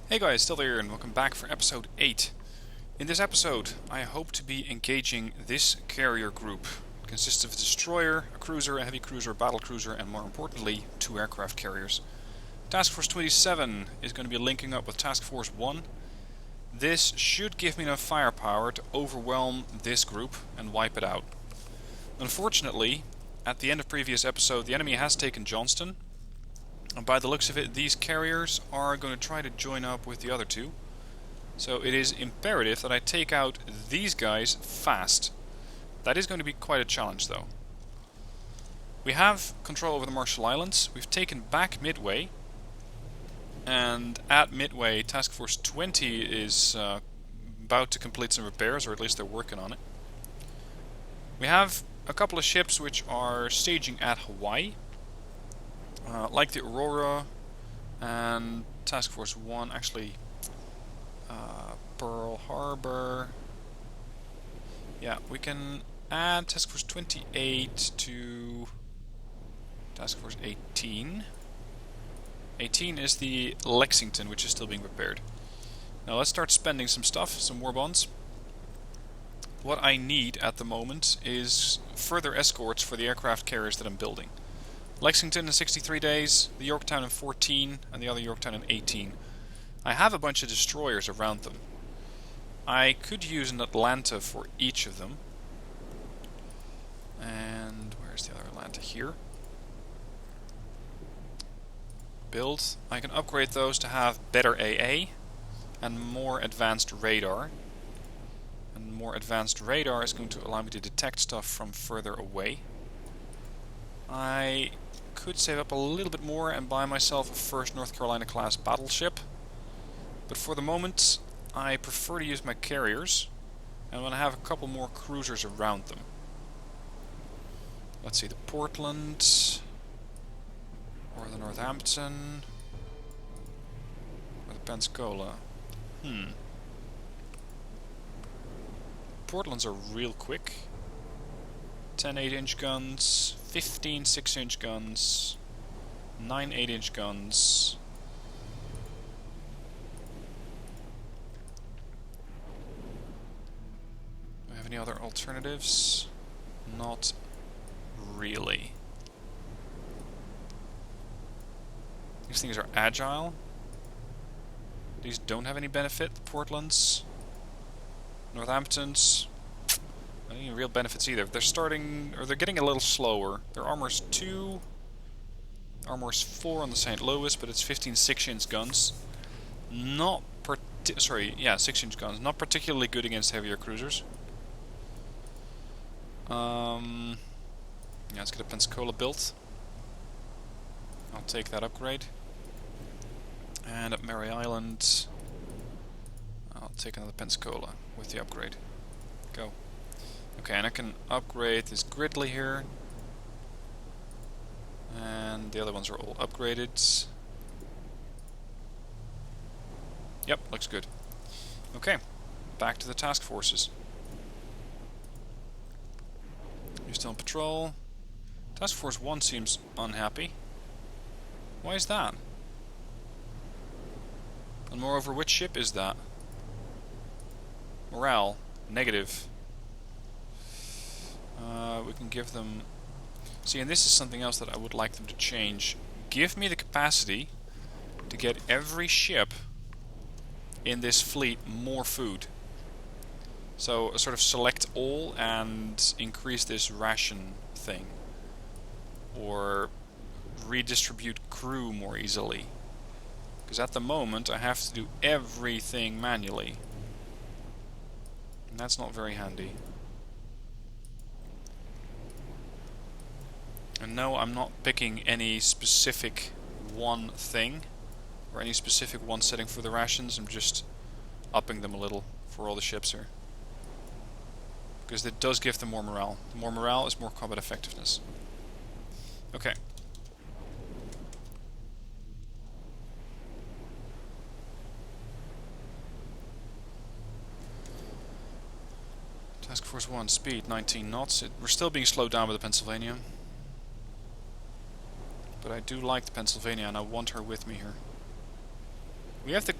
Hey guys, still here and welcome back for episode 8. In this episode, I hope to be engaging this carrier group. It consists of a destroyer, a cruiser, a heavy cruiser, a battle cruiser, and more importantly, 2 aircraft carriers. Task Force 27 is going to be linking up with Task Force 1. This should give me enough firepower to overwhelm this group and wipe it out. Unfortunately, at the end of previous episode, the enemy has taken Johnston. And by the looks of it, these carriers are going to try to join up with the other two. So it is imperative that I take out these guys fast. That is going to be quite a challenge though. We have control over the Marshall Islands. We've taken back Midway. And at Midway, Task Force 20 is about to complete some repairs, or at least they're working on it. We have a couple of ships which are staging at Hawaii. Like the Aurora and Task Force 1, actually Pearl Harbor. Yeah, we can add Task Force 28 to Task Force 18. 18 is the Lexington, which is still being repaired. Now let's start spending some stuff, some war bonds. What I need at the moment is further escorts for the aircraft carriers that I'm building. Lexington in 63 days, the Yorktown in 14, and the other Yorktown in 18. I have a bunch of destroyers around them. I could use an Atlanta for each of them. And where's the other Atlanta? Here. Build. I can upgrade those to have better AA and more advanced radar. And more advanced radar is going to allow me to detect stuff from further away. I could save up a little bit more and buy myself a first North Carolina class battleship. But for the moment, I prefer to use my carriers. And I'm going to have a couple more cruisers around them. Let's see, the Portland, or the Northampton, or the Pensacola. Portlands are real quick. 10 8-inch guns, 15 6-inch guns, 9 8-inch guns. Do we have any other alternatives? Not really. These things are agile. These don't have any benefit. The Portlands, Northamptons. Not any real benefits either. They're starting, or they're getting a little slower. Their armor's 2, armor's 4 on the St. Louis, but it's 15 6-inch guns. Not 6-inch guns. Not particularly good against heavier cruisers. Yeah, let's get a Pensacola built. I'll take that upgrade. And at Mary Island, I'll take another Pensacola with the upgrade. Go. Okay, and I can upgrade this Gridley here. And the other ones are all upgraded. Yep, looks good. Okay, back to the task forces. You're still on patrol. Task Force 1 seems unhappy. Why is that? And moreover, which ship is that? Morale, negative. We can give them... See, and this is something else that I would like them to change. Give me the capacity to get every ship in this fleet more food. So, sort of select all and increase this ration thing. Or redistribute crew more easily. Because at the moment I have to do everything manually. And that's not very handy. And no, I'm not picking any specific one thing, or any specific one setting for the rations. I'm just upping them a little for all the ships here. Because it does give them more morale. More morale is more combat effectiveness. Okay. Task Force 1, speed 19 knots. We're still being slowed down by the Pennsylvania. But I do like the Pennsylvania and I want her with me here. We have the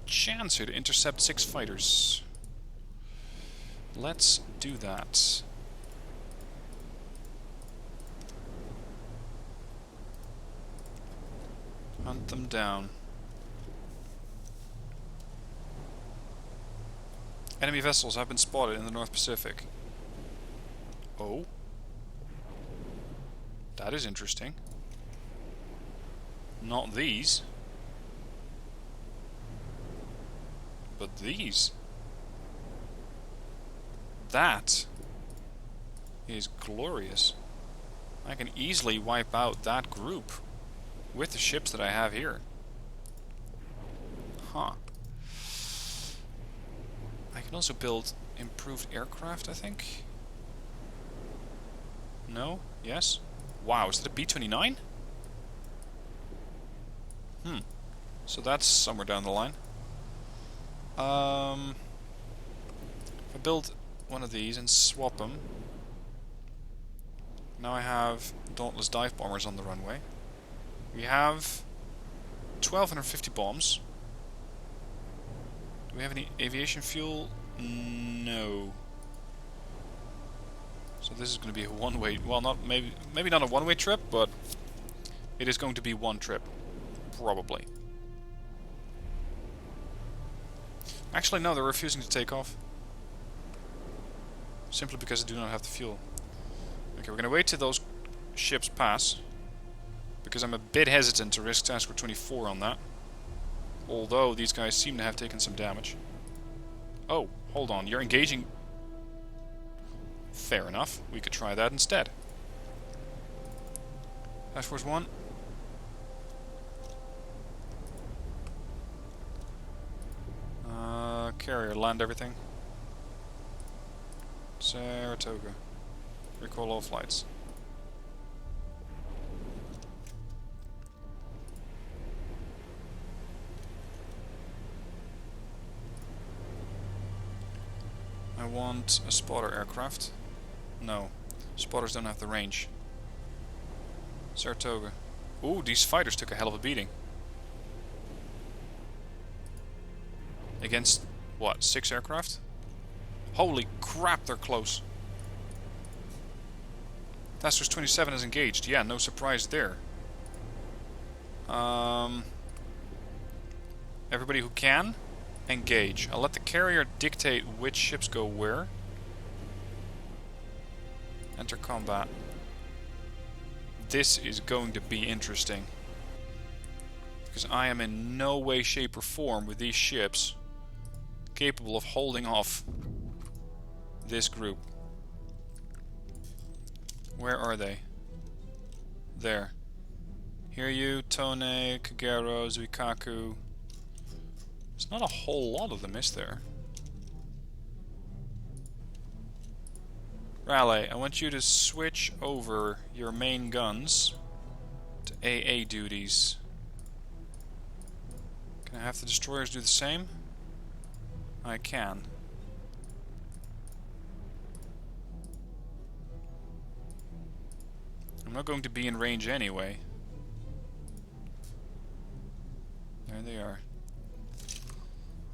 chance here to intercept 6 fighters. Let's do that. Hunt them down. Enemy vessels have been spotted in the North Pacific. Oh. That is interesting. Not these. But these. That is glorious. I can easily wipe out that group with the ships that I have here. Huh. I can also build improved aircraft, I think. No? Yes? Wow, is that a B-29? So that's somewhere down the line. If I build one of these and swap them, now I have Dauntless dive bombers on the runway. We have 1,250 bombs. Do we have any aviation fuel? No. So this is going to be a one-way, well, not maybe not a one-way trip, but it is going to be one trip, probably. Actually, no, they're refusing to take off. Simply because they do not have the fuel. Okay, we're going to wait till those ships pass, because I'm a bit hesitant to risk task for 24 on that. Although these guys seem to have taken some damage. Oh, hold on, you're engaging. Fair enough, we could try that instead. Task Force 1. Carrier, land everything. Saratoga. Recall all flights. I want a spotter aircraft. No, spotters don't have the range. Saratoga. Ooh, these fighters took a hell of a beating. Against, what, 6 aircraft? Holy crap, they're close. Task Force 27 is engaged. Yeah, no surprise there. Everybody who can, engage. I'll let the carrier dictate which ships go where. Enter combat. This is going to be interesting. Because I am in no way, shape or form with these ships capable of holding off this group. Where are they? There. Hear you, Tone, Kagero, Zuikaku. There's not a whole lot of them, is there? Raleigh, I want you to switch over your main guns to AA duties. Can I have the destroyers do the same? I can. I'm not going to be in range anyway. There they are.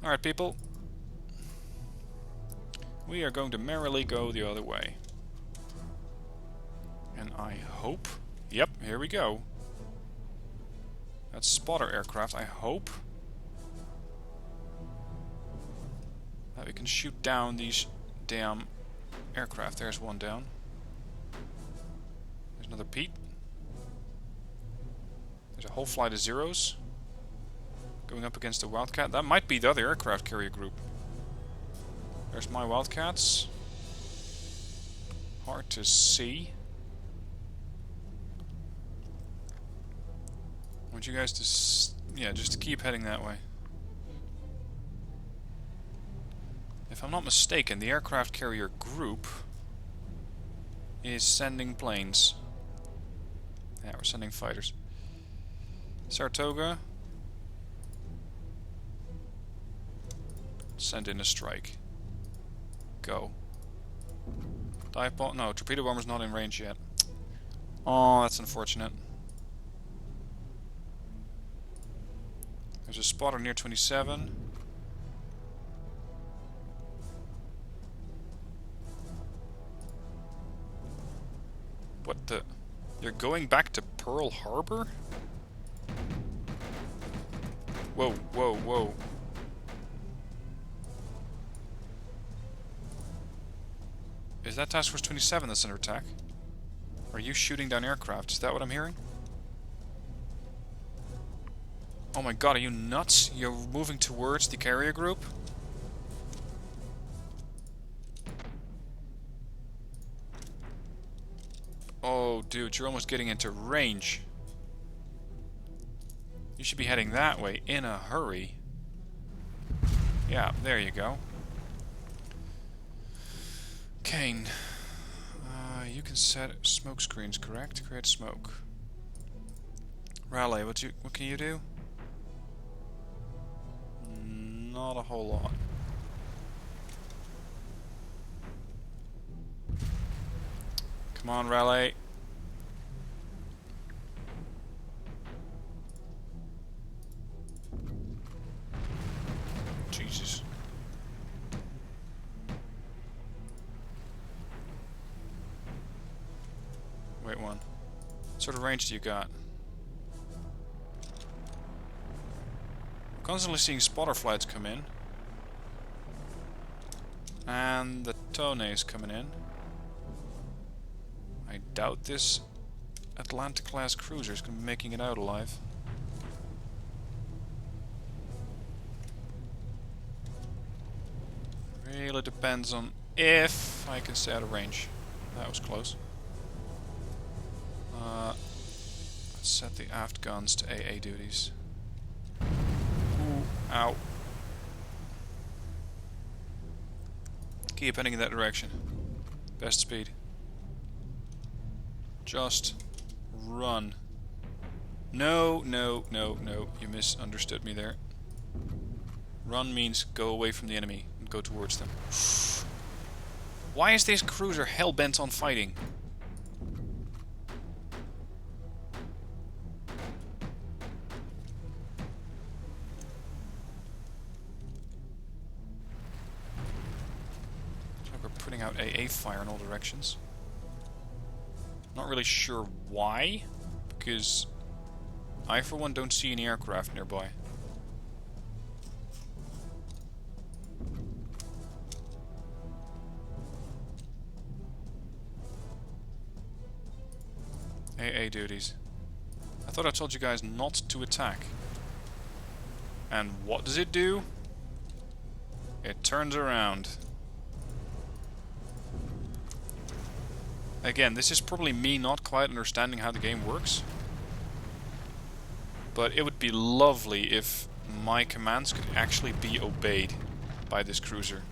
Alright, people. We are going to merrily go the other way. And I hope... Yep, here we go. That's spotter aircraft. I hope that we can shoot down these damn aircraft. There's one down. There's another Pete. There's a whole flight of Zeros going up against the Wildcat. That might be the other aircraft carrier group. There's my Wildcats. Hard to see. I want you guys to, just to keep heading that way. If I'm not mistaken, the aircraft carrier group is sending planes. Yeah, we're sending fighters. Saratoga. Send in a strike. Go. Dive bomb. No, torpedo bomber's not in range yet. Oh, that's unfortunate. There's a spotter near 27. What the? You're going back to Pearl Harbor? Whoa, whoa, whoa. Is that Task Force 27 that's under attack? Are you shooting down aircraft? Is that what I'm hearing? Oh my god, are you nuts? You're moving towards the carrier group? Oh, dude, you're almost getting into range. You should be heading that way in a hurry. Yeah, there you go. Kane. You can set smoke screens, correct? Create smoke. Raleigh, what can you do? Not a whole lot. Come on, Raleigh. Jesus. Wait, one. What sort of range do you got? I'm constantly seeing spotter flights come in. And the Tonne's coming in. I doubt this Atlanta-class cruiser is going to be making it out alive. Really depends on if I can stay out of range. That was close. Let's set the aft guns to AA duties. Ooh, ow. Keep heading in that direction. Best speed. Just run. No, no, no, no. You misunderstood me there. Run means go away from the enemy and go towards them. Why is this cruiser hell-bent on fighting? Looks like we're putting out AA fire in all directions. Not really sure why, because I for one don't see any aircraft nearby. AA duties. I thought I told you guys not to attack. And what does it do? It turns around. Again, this is probably me not quite understanding how the game works. But it would be lovely if my commands could actually be obeyed by this cruiser.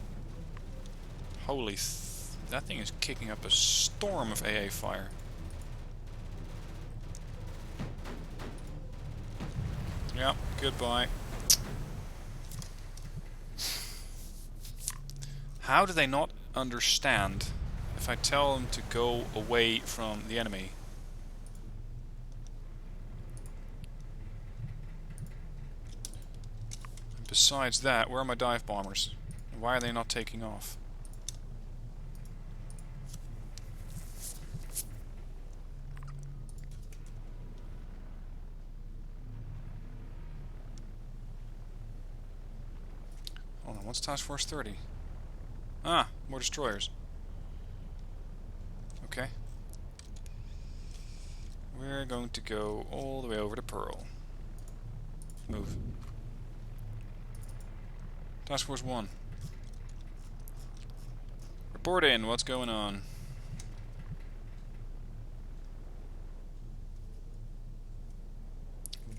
Holy that thing is kicking up a storm of AA fire. Yeah, goodbye. How do they not understand if I tell them to go away from the enemy? And besides that, where are my dive bombers? Why are they not taking off? Hold on, what's Task Force 30? Ah, more destroyers. Okay. We're going to go all the way over to Pearl. Move. Task Force 1. Report in, what's going on?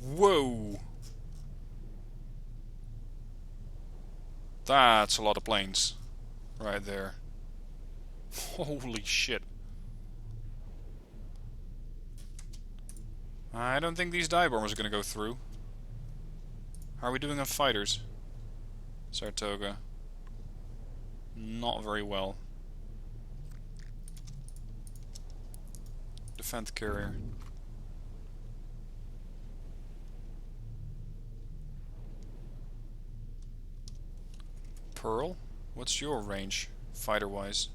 Whoa! That's a lot of planes. Right there. Holy shit. I don't think these dive bombers are going to go through. How are we doing on fighters? Saratoga. Not very well. Defend the carrier. Pearl? What's your range, fighter-wise?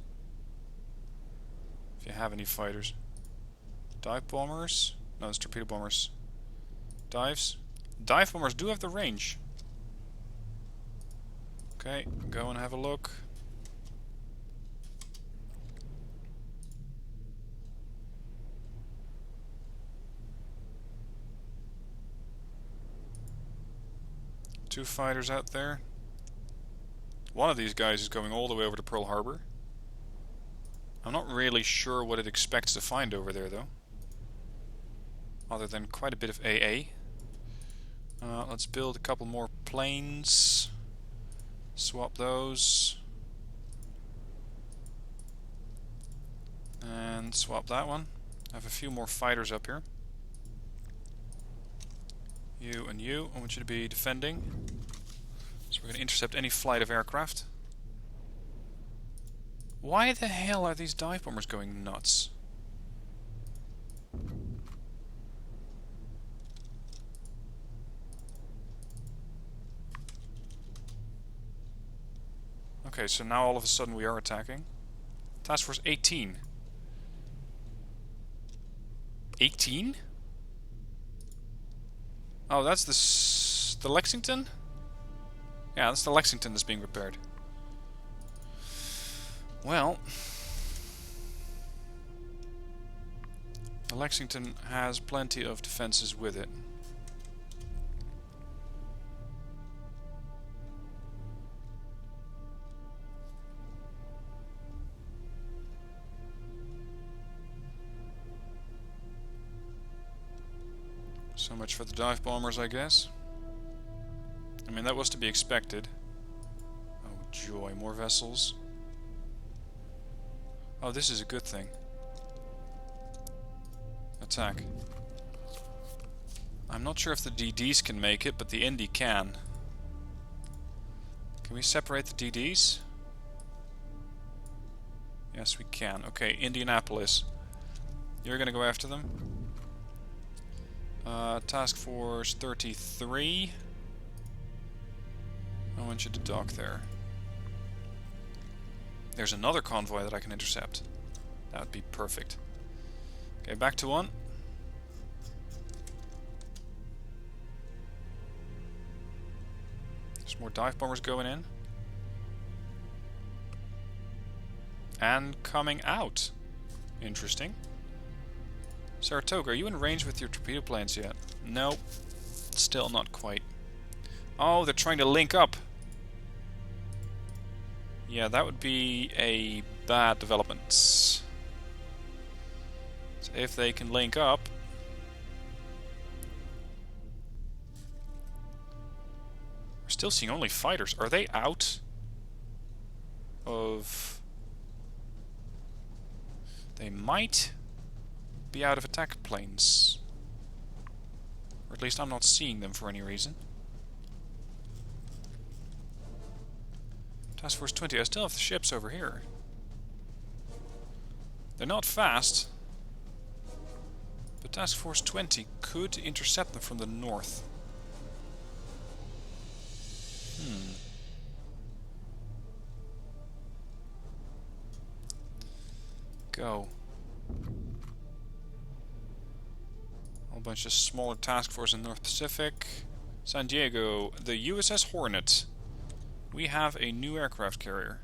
If you have any fighters. Dive bombers? No, it's torpedo bombers. Dives? Dive bombers do have the range. Okay, go and have a look. Two fighters out there. One of these guys is going all the way over to Pearl Harbor. I'm not really sure what it expects to find over there, though. Other than quite a bit of AA. Let's build a couple more planes. Swap those. And swap that one. I have a few more fighters up here. You and you, I want you to be defending. So we're going to intercept any flight of aircraft. Why the hell are these dive bombers going nuts? Okay, so now all of a sudden we are attacking. Task Force 18. 18? Oh, that's the Lexington? Yeah, that's the Lexington that's being repaired. Well, the Lexington has plenty of defenses with it. So much for the dive bombers, I guess. I mean, that was to be expected. Oh joy, more vessels. Oh, this is a good thing. Attack. I'm not sure if the DDs can make it, but the Indy can. Can we separate the DDs? Yes, we can. Okay, Indianapolis. You're gonna go after them. Task Force 33. I want you to dock there. There's another convoy that I can intercept. That would be perfect. Okay, back to one. There's more dive bombers going in. And coming out. Interesting. Saratoga, are you in range with your torpedo planes yet? Nope. Still not quite. Oh, they're trying to link up. Yeah, that would be a bad development. So if they can link up... We're still seeing only fighters. Are they out of... They might be out of attack planes. Or at least I'm not seeing them for any reason. Task Force 20, I still have the ships over here. They're not fast, but Task Force 20 could intercept them from the north. Go. A whole bunch of smaller task force in North Pacific. San Diego, the USS Hornet. We have a new aircraft carrier.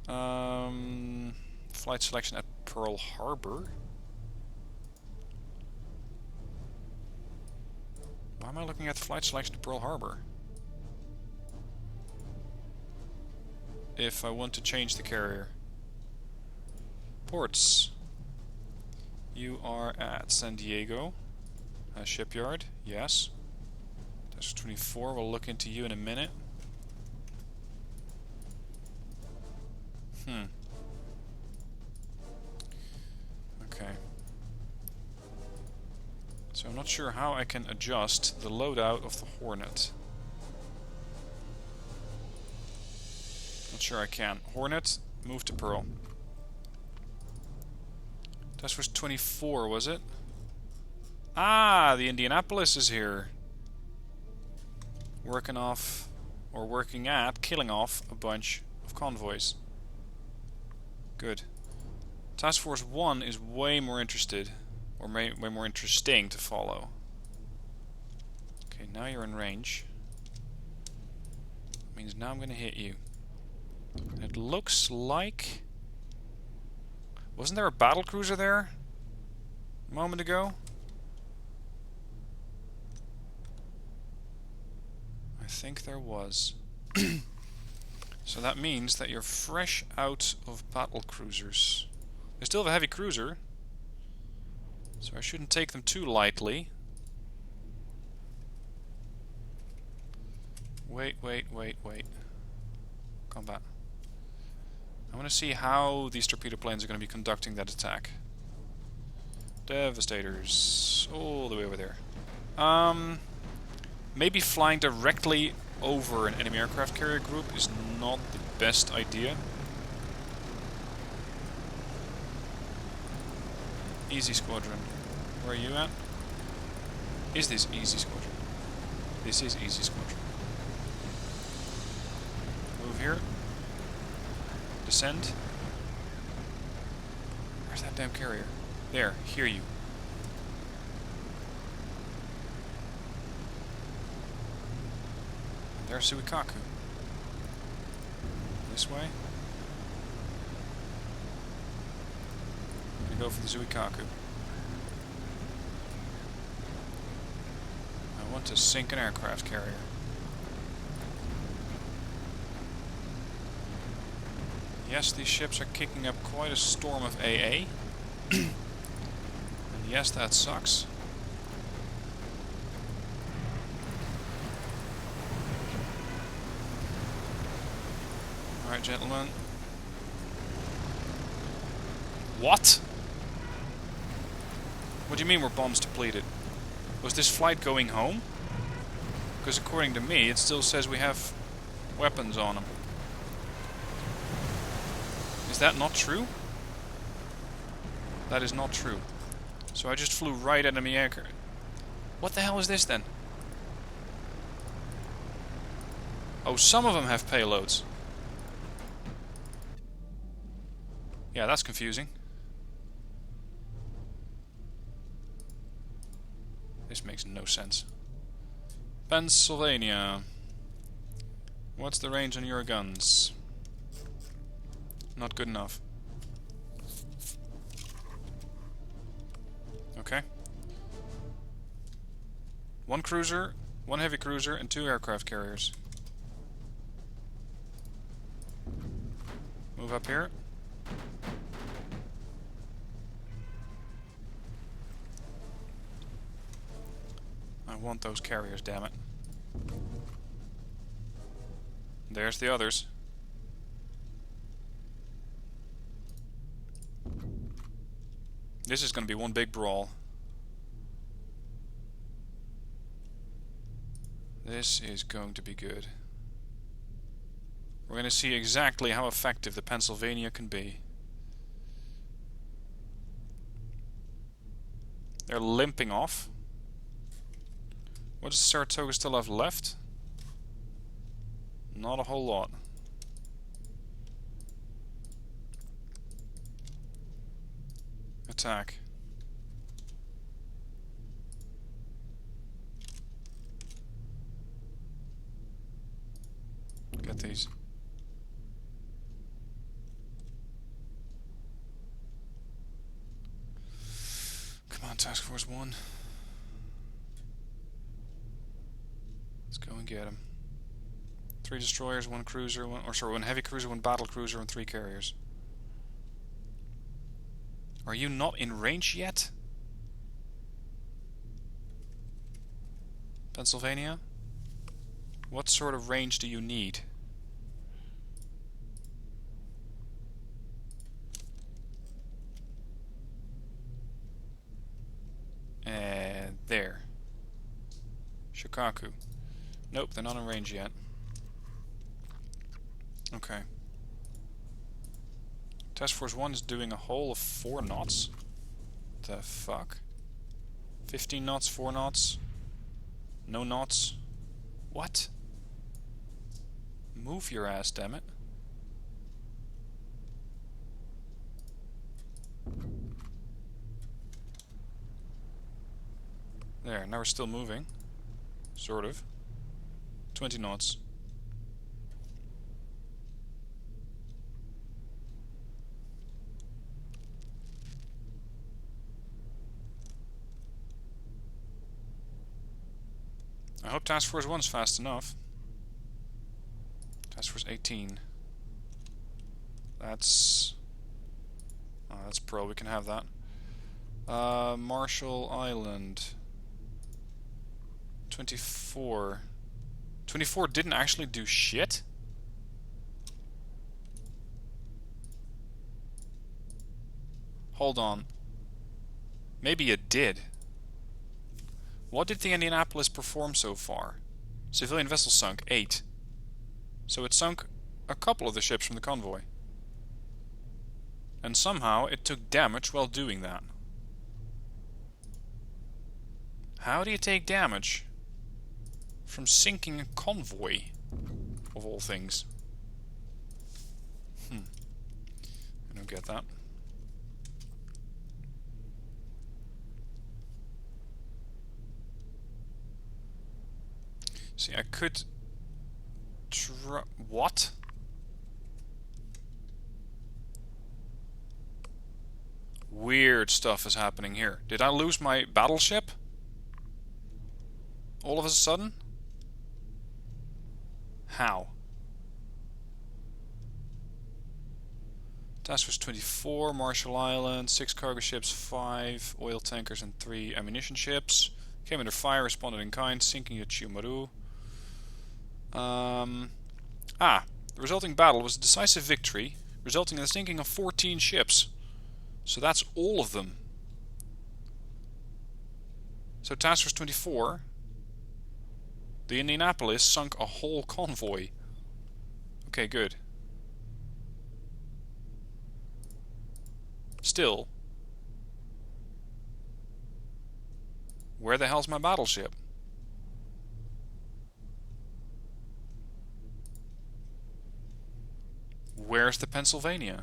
Flight selection at Pearl Harbor. Why am I looking at the flight selection at Pearl Harbor? If I want to change the carrier. Ports. You are at San Diego. Shipyard, yes. Task 24, we'll look into you in a minute. Okay. So I'm not sure how I can adjust the loadout of the Hornet. Not sure I can. Hornet, move to Pearl. Task Force 24, was it? Ah, the Indianapolis is here. Working off, or working at, killing off a bunch of convoys. Good. Task Force 1 is way more interested, or way more interesting to follow. Okay, now you're in range. Means now I'm going to hit you. It looks like... Wasn't there a battle cruiser there a moment ago? I think there was. So that means that you're fresh out of battle cruisers. They still have a heavy cruiser, so I shouldn't take them too lightly. Wait. Combat. I want to see how these torpedo planes are going to be conducting that attack. Devastators. All the way over there. Maybe flying directly over an enemy aircraft carrier group is not the best idea. Easy squadron. Where are you at? Is this easy squadron? This is easy squadron. Move here. Descend. Where's that damn carrier? There, hear you. There's Suikaku. This way. I'm gonna go for the Suikaku. I want to sink an aircraft carrier. Yes, these ships are kicking up quite a storm of AA. And yes, that sucks. Alright, gentlemen. What? What do you mean we're bombs depleted? Was this flight going home? Because according to me, it still says we have weapons on them. Is that not true? That is not true. So I just flew right at enemy aircraft. What the hell is this then? Oh, some of them have payloads. Yeah, that's confusing. This makes no sense. Pennsylvania. What's the range on your guns? Not good enough. Okay. One cruiser, one heavy cruiser, and 2 aircraft carriers. Move up here. I want those carriers, damn it. There's the others. This is going to be one big brawl. This is going to be good. We're going to see exactly how effective the Pennsylvania can be. They're limping off. What does Saratoga still have left? Not a whole lot. Attack. Get these. Come on, Task Force 1. Let's go and get them. 3 destroyers, 1 cruiser, 1 heavy cruiser, 1 battle cruiser, and 3 carriers. Are you not in range yet? Pennsylvania? What sort of range do you need? There. Shikaku. Nope, they're not in range yet. Okay. Task Force 1 is doing a whole of 4 knots. The fuck? 15 knots, 4 knots? No knots? What? Move your ass, damn it. There, now we're still moving. Sort of. 20 knots. I hope Task Force 1's fast enough. Task Force 18. That's... Oh, that's Pearl, we can have that. Marshall Island. 24. 24 didn't actually do shit? Hold on. Maybe it did. What did the Indianapolis perform so far? Civilian vessels sunk 8. So it sunk a couple of the ships from the convoy. And somehow it took damage while doing that. How do you take damage from sinking a convoy, of all things? I don't get that. See, I could try... What? Weird stuff is happening here. Did I lose my battleship? All of a sudden? How? Task Force 24, Marshall Island, 6 cargo ships, 5 oil tankers and 3 ammunition ships. Came under fire, responded in kind, sinking at Chiyomaru. The resulting battle was a decisive victory, resulting in the sinking of 14 ships. So that's all of them. So Task Force 24, the Indianapolis sunk a whole convoy. Okay, good. Still, where the hell's my battleship? Where's the Pennsylvania?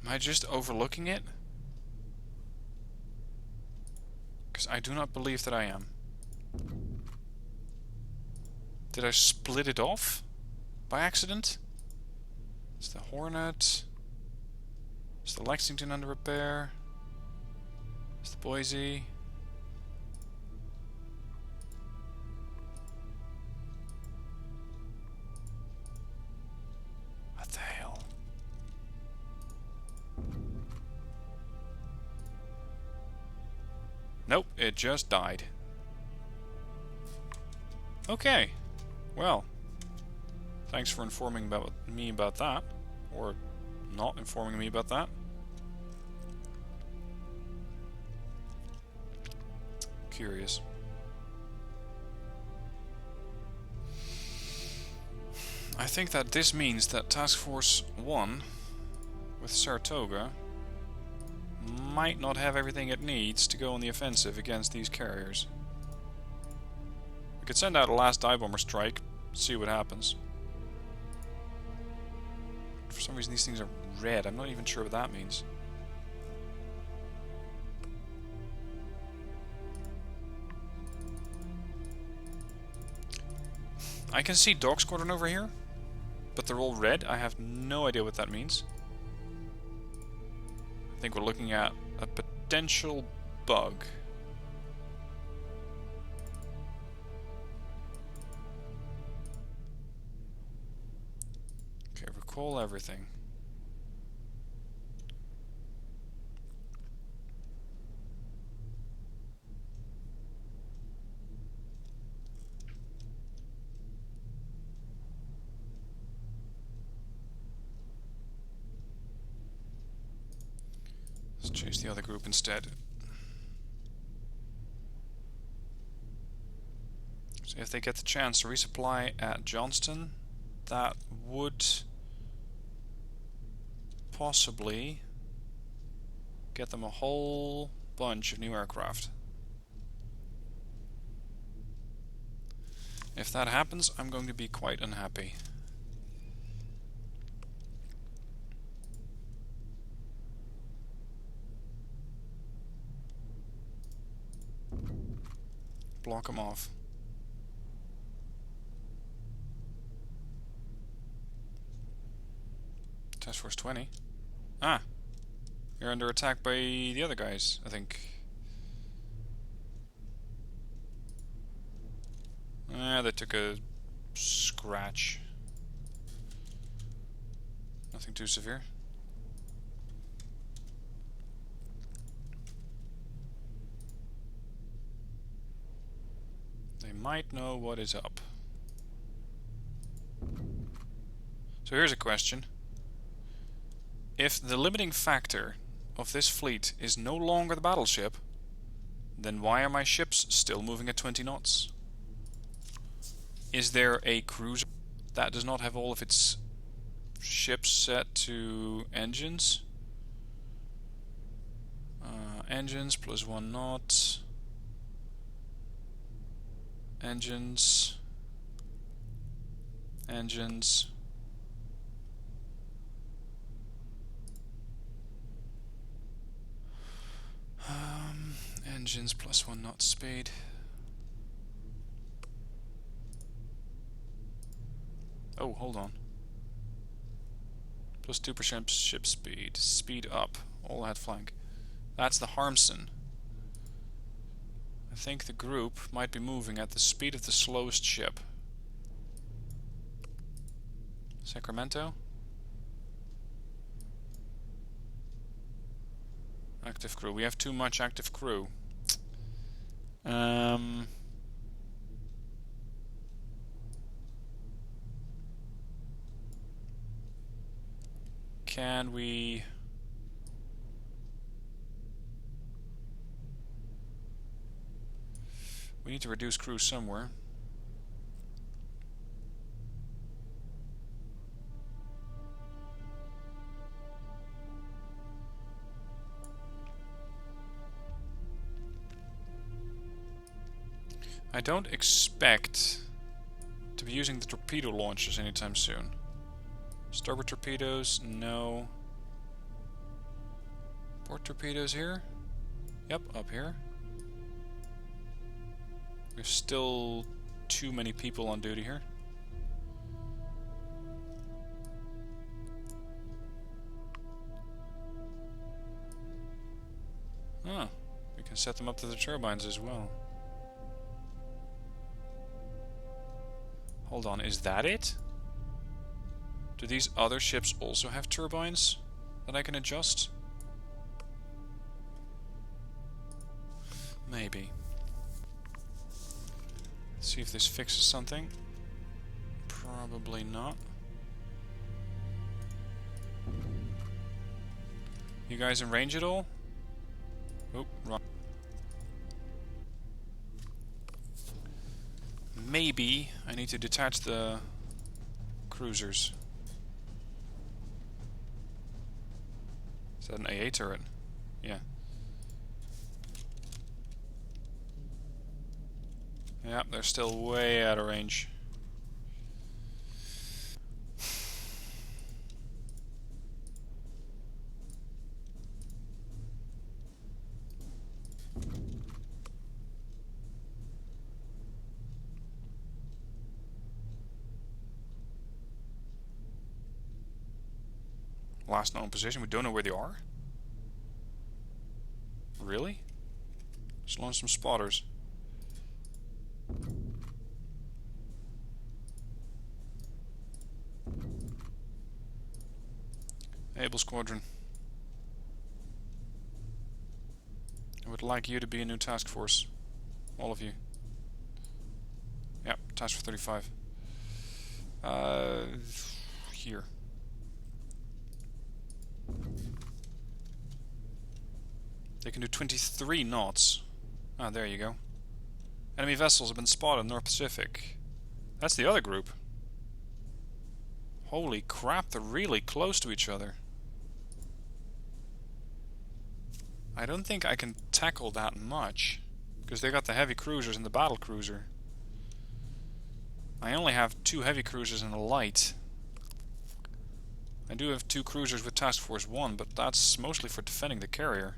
Am I just overlooking it? Because I do not believe that I am. Did I split it off by accident? Is the Hornet? Is the Lexington under repair? Is the Boise? What the hell? Nope, it just died. Okay. Well, thanks for informing me about that. Or not informing me about that. Curious. I think that this means that Task Force 1 with Saratoga might not have everything it needs to go on the offensive against these carriers. We could send out a last dive bomber strike, see what happens. For some reason these things are red. I'm not even sure what that means. I can see Dog Squadron over here, but they're all red. I have no idea what that means. I think we're looking at a potential bug. Okay, recall everything. Let's chase the other group instead. So if they get the chance to resupply at Johnston, that would possibly get them a whole bunch of new aircraft. If that happens, I'm going to be quite unhappy. block them off. Task Force 20. Ah! You're under attack by the other guys, I think. Ah, they took a scratch. Nothing too severe. They might know what is up. So here's a question. If the limiting factor of this fleet is no longer the battleship, then why are my ships still moving at 20 knots? Is there a cruiser that does not have all of its ships set to engines? Engines plus 1 knot. Engines. Engines. Engines plus 1 knot speed. Oh, hold on. Plus 2% ship speed. Speed up. All ahead flank. That's the Harmson. I think the group might be moving at the speed of the slowest ship. Sacramento? Active crew. We have too much active crew. Can we... We need to reduce crew somewhere. I don't expect to be using the torpedo launchers anytime soon. Starboard torpedoes, no. Port torpedoes here? Yep, up here. There's still too many people on duty here. Ah, we can set them up to the turbines as well. Hold on, is that it? Do these other ships also have turbines that I can adjust? Maybe. Let's see if this fixes something. Probably not. You guys in range at all? Oh, wrong. Maybe I need to detach the cruisers. Is that an AA turret? Yeah. Yep, they're still way out of range. Last known position, we don't know where they are? Really? Just launch some spotters. Able Squadron. I would like you to be a new task force. All of you. Yep, task for 35. Here. They can do 23 knots. Ah, there you go. Enemy vessels have been spotted in North Pacific. That's the other group. Holy crap, they're really close to each other. I don't think I can tackle that much, because they got the heavy cruisers and the battle cruiser. I only have 2 heavy cruisers and a light. I do have 2 cruisers with Task Force 1, but that's mostly for defending the carrier.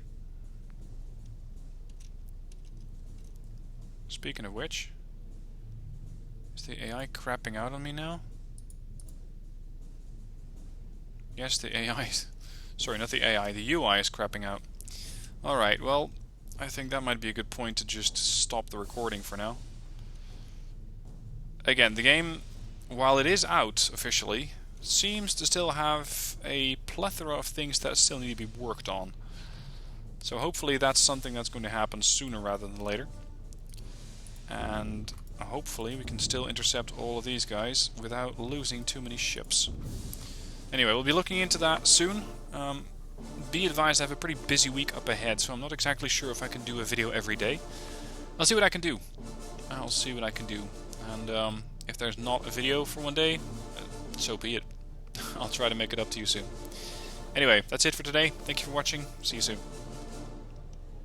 Speaking of which, is the AI crapping out on me now? Yes, the AI is... Sorry, not the AI, the UI is crapping out. Alright, well, I think that might be a good point to just stop the recording for now. Again, the game, while it is out officially, seems to still have a plethora of things that still need to be worked on. So hopefully that's something that's going to happen sooner rather than later. And hopefully we can still intercept all of these guys without losing too many ships. Anyway, we'll be looking into that soon. Be advised, I have a pretty busy week up ahead, so I'm not exactly sure if I can do a video every day. I'll see what I can do. And if there's not a video for one day, so be it. I'll try to make it up to you soon. Anyway, that's it for today. Thank you for watching. See you soon.